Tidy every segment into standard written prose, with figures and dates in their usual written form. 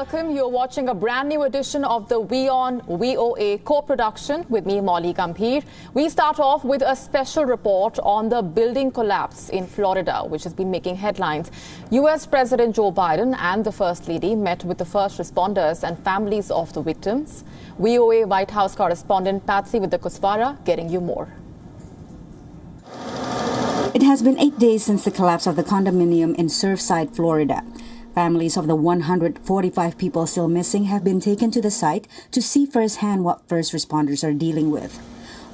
welcome. You're watching a brand new edition of the WION-VOA co-production with me, Molly Gambhir. We start off with a special report on the building collapse in Florida, which has been making headlines. U.S. President Joe Biden and the First Lady met with the first responders and families of the victims. WIOA White House correspondent Patsy with the Kuswara getting you more. It has been 8 days since the collapse of the condominium in Surfside, Florida. Families of the 145 people still missing have been taken to the site to see firsthand what first responders are dealing with.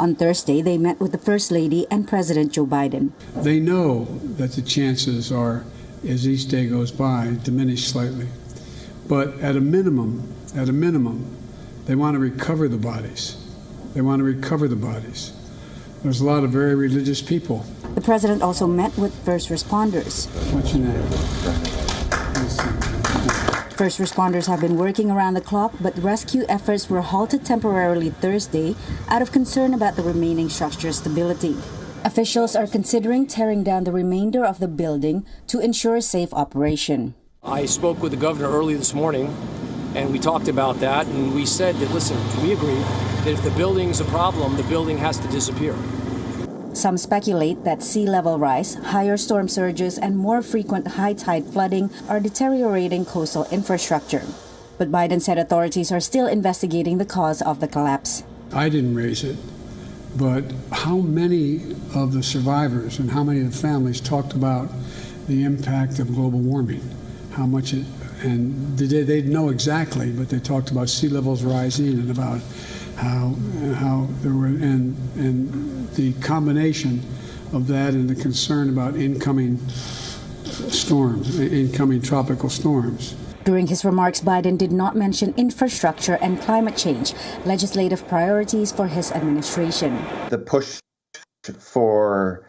On Thursday, they met with the First Lady and President Joe Biden. They know that the chances are, as each day goes by, diminish slightly. But at a minimum, they want to recover the bodies. There's a lot of very religious people. The president also met with first responders. What's your name? First responders have been working around the clock, but rescue efforts were halted temporarily Thursday out of concern about the remaining structure's stability. Officials are considering tearing down the remainder of the building to ensure safe operation. I spoke with the governor early this morning, and we talked about that, and we said that, listen, we agree that if the building's a problem, the building has to disappear. Some speculate that sea level rise, higher storm surges, and more frequent high tide flooding are deteriorating coastal infrastructure. But Biden said authorities are still investigating the cause of the collapse. I didn't raise it, but how many of the survivors and how many of the families talked about the impact of global warming? How much it, and they know exactly, but they talked about sea levels rising and about how there were, and the combination of that and the concern about incoming tropical storms. During his remarks, Biden did not mention infrastructure and climate change, legislative priorities for his administration. The push for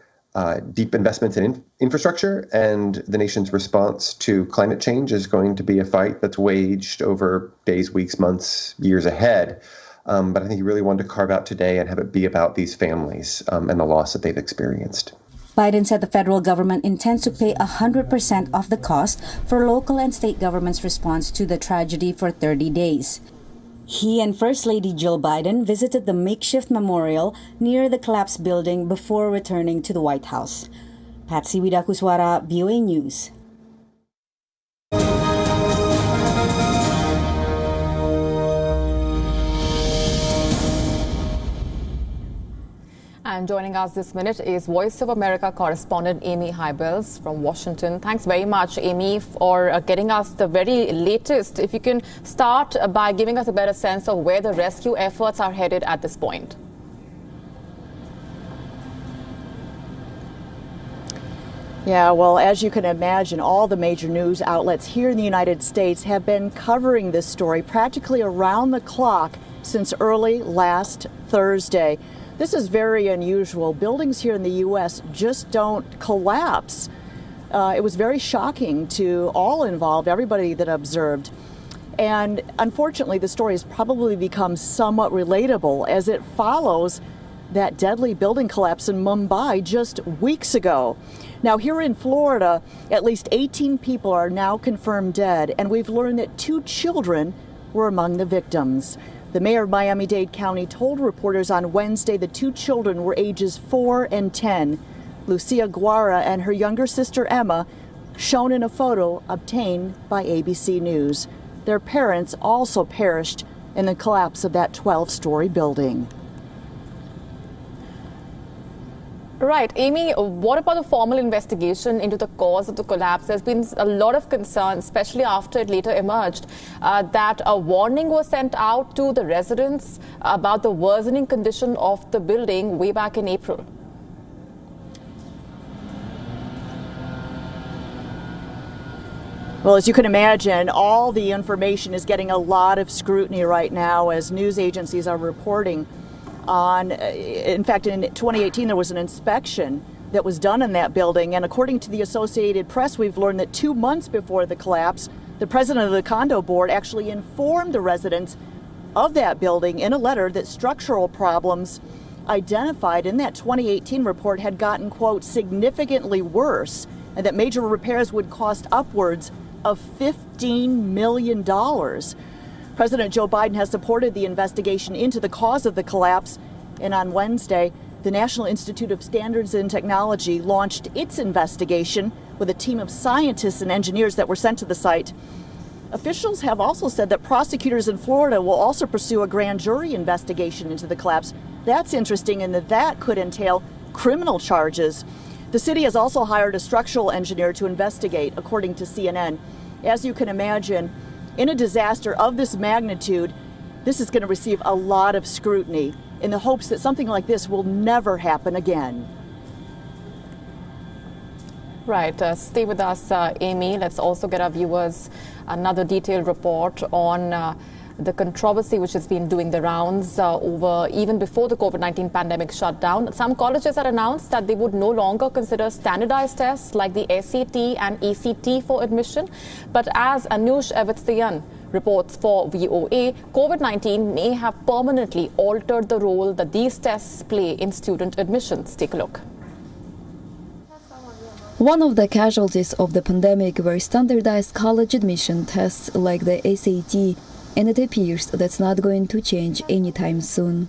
deep investments in infrastructure and the nation's response to climate change is going to be a fight that's waged over days, weeks, months, years ahead. But I think he really wanted to carve out today and have it be about these families and the loss that they've experienced. Biden said the federal government intends to pay 100% of the cost for local and state governments' response to the tragedy for 30 days. He and First Lady Jill Biden visited the makeshift memorial near the collapsed building before returning to the White House. Patsy with the Kuswara, VOA News. And joining us this minute is Voice of America correspondent Amy Hybels from Washington. Thanks very much, Amy, for getting us the very latest. If you can start by giving us a better sense of where the rescue efforts are headed at this point. Yeah, well, as you can imagine, all the major news outlets here in the United States have been covering this story practically around the clock since early last Thursday. This is very unusual. Buildings here in the U.S. just don't collapse. It was very shocking to all involved, everybody that observed. And unfortunately, the story has probably become somewhat relatable as it follows that deadly building collapse in Mumbai just weeks ago. Now, here in Florida, at least 18 people are now confirmed dead, and we've learned that 2 children were among the victims. The mayor of Miami-Dade County told reporters on Wednesday the 2 children were ages 4 and 10. Lucia Guara and her younger sister Emma, shown in a photo obtained by ABC News. Their parents also perished in the collapse of that 12-story building. Right. Amy, what about the formal investigation into the cause of the collapse? There's been a lot of concern, especially after it later emerged, that a warning was sent out to the residents about the worsening condition of the building way back in April. Well, as you can imagine, all the information is getting a lot of scrutiny right now as news agencies are reporting on. In fact, in 2018, there was an inspection that was done in that building. And according to the Associated Press, we've learned that 2 months before the collapse, the president of the Condo board actually informed the residents of that building in a letter that structural problems identified in that 2018 report had gotten, quote, significantly worse, and that major repairs would cost upwards of $15 million. President Joe Biden has supported the investigation into the cause of the collapse, and on Wednesday, the National Institute of Standards and Technology launched its investigation with a team of scientists and engineers that were sent to the site. Officials have also said that prosecutors in Florida will also pursue a grand jury investigation into the collapse. That's interesting in that could entail criminal charges. The city has also hired a structural engineer to investigate, according to CNN. As you can imagine, in a disaster of this magnitude, this is going to receive a lot of scrutiny in the hopes that something like this will never happen again. Right. Stay with us, Amy. Let's also get our viewers another detailed report on the controversy which has been doing the rounds over even before the COVID-19 pandemic shut down. Some colleges had announced that they would no longer consider standardized tests like the SAT and ACT for admission. But as Anush Evitsayan reports for VOA, COVID-19 may have permanently altered the role that these tests play in student admissions. Take a look. One of the casualties of the pandemic were standardized college admission tests like the SAT, and it appears that's not going to change anytime soon.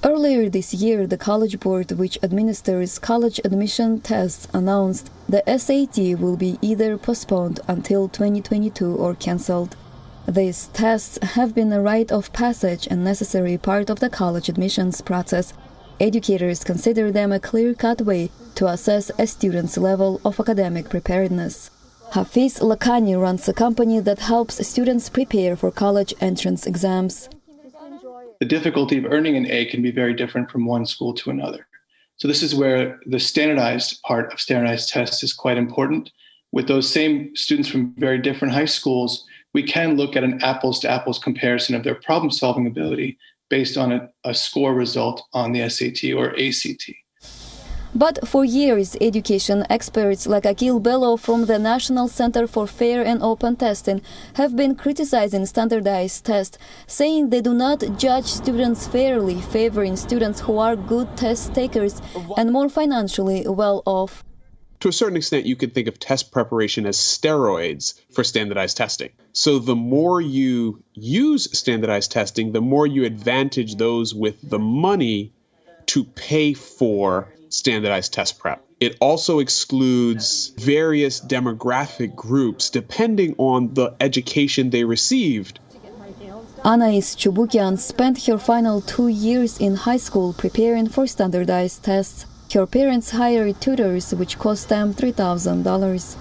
Earlier this year, the College Board, which administers college admission tests, announced the SAT will be either postponed until 2022 or cancelled. These tests have been a rite of passage and necessary part of the college admissions process. Educators consider them a clear-cut way to assess a student's level of academic preparedness. Hafiz Lakhani runs a company that helps students prepare for college entrance exams. The difficulty of earning an A can be very different from one school to another. So this is where the standardized part of standardized tests is quite important. With those same students from very different high schools, we can look at an apples-to-apples comparison of their problem-solving ability based on a score result on the SAT or ACT. But for years, education experts like Akil Bello from the National Center for Fair and Open Testing have been criticizing standardized tests, saying they do not judge students fairly, favoring students who are good test takers and more financially well off. To a certain extent, you could think of test preparation as steroids for standardized testing. So the more you use standardized testing, the more you advantage those with the money to pay for standardized test prep. It also excludes various demographic groups depending on the education they received. Anais Chubukian spent her final 2 years in high school preparing for standardized tests. Her parents hired tutors, which cost them $3,000.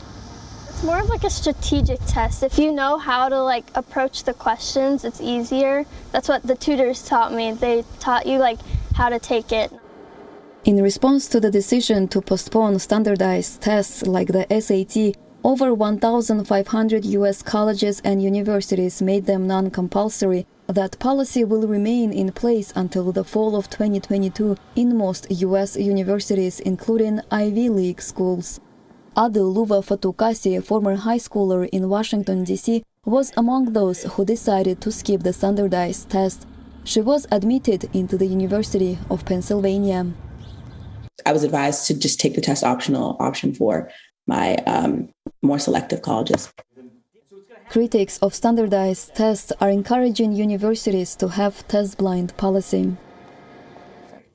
It's more of like a strategic test. If you know how to approach the questions, it's easier. That's what the tutors taught me. They taught you how to take it. In response to the decision to postpone standardized tests like the SAT, over 1,500 U.S. colleges and universities made them non-compulsory. That policy will remain in place until the fall of 2022 in most U.S. universities, including Ivy League schools. Aduluva Fatukasi, former high schooler in Washington, D.C., was among those who decided to skip the standardized test. She was admitted into the University of Pennsylvania. I was advised to just take the test option for my more selective colleges. Critics of standardized tests are encouraging universities to have test-blind policy.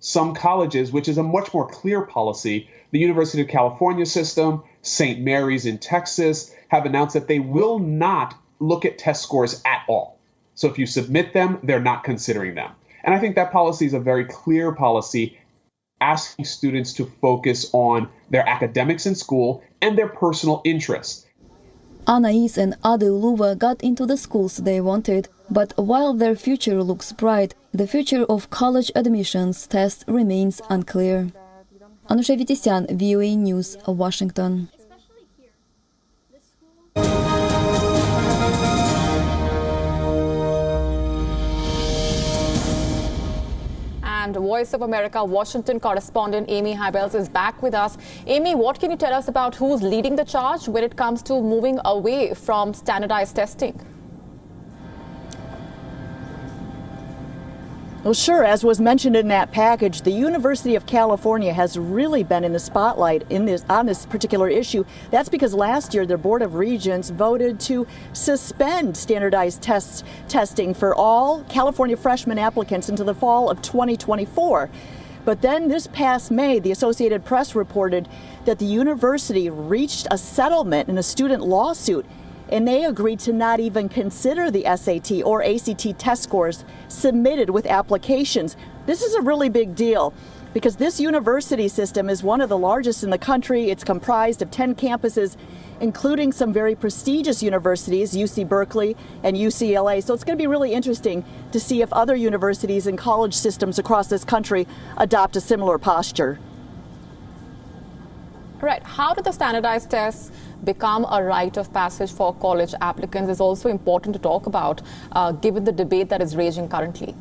Some colleges, which is a much more clear policy, the University of California system, St. Mary's in Texas, have announced that they will not look at test scores at all. So if you submit them, they're not considering them. And I think that policy is a very clear policy, asking students to focus on their academics in school and their personal interests. Anais and Aduluva got into the schools they wanted, but while their future looks bright, the future of college admissions test remains unclear. Anusha Vitisyan, VOA News, Washington. And Voice of America Washington correspondent Amy Hybels is back with us. Amy, what can you tell us about who's leading the charge when it comes to moving away from standardized testing? Well, sure. As was mentioned in that package, the University of California has really been in the spotlight on this particular issue. That's because last year their Board of Regents voted to suspend standardized testing for all California freshman applicants until the fall of 2024. But then this past May, the Associated Press reported that the university reached a settlement in a student lawsuit, and they agreed to not even consider the SAT or ACT test scores submitted with applications. This is a really big deal because this university system is one of the largest in the country. It's comprised of 10 campuses, including some very prestigious universities, UC Berkeley and UCLA. So it's going to be really interesting to see if other universities and college systems across this country adopt a similar posture. Right. How do the standardized tests become a rite of passage for college applicants is also important to talk about, given the debate that is raging currently.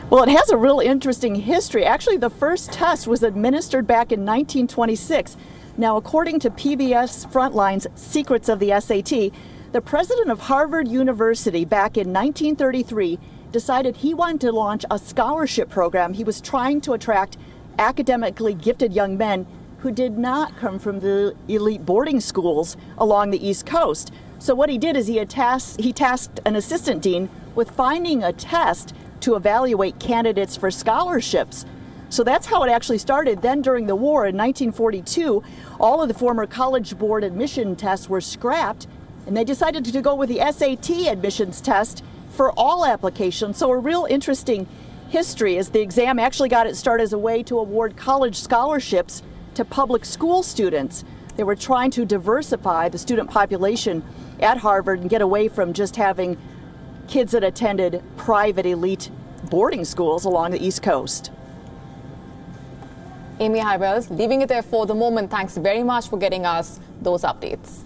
Well, it has a real interesting history. Actually, the first test was administered back in 1926. Now, according to PBS Frontline's Secrets of the SAT, the president of Harvard University back in 1933 decided he wanted to launch a scholarship program. He was trying to attract academically gifted young men who did not come from the elite boarding schools along the East Coast. So what he did is he tasked an assistant dean with finding a test to evaluate candidates for scholarships. So that's how it actually started. Then during the war in 1942, all of the former College Board admission tests were scrapped, and they decided to go with the SAT admissions test for all applications. So a real interesting history is the exam actually got its start as a way to award college scholarships to public school students. They were trying to diversify the student population at Harvard and get away from just having kids that attended private elite boarding schools along the East Coast. Amy Hybels, leaving it there for the moment. Thanks very much for getting us those updates.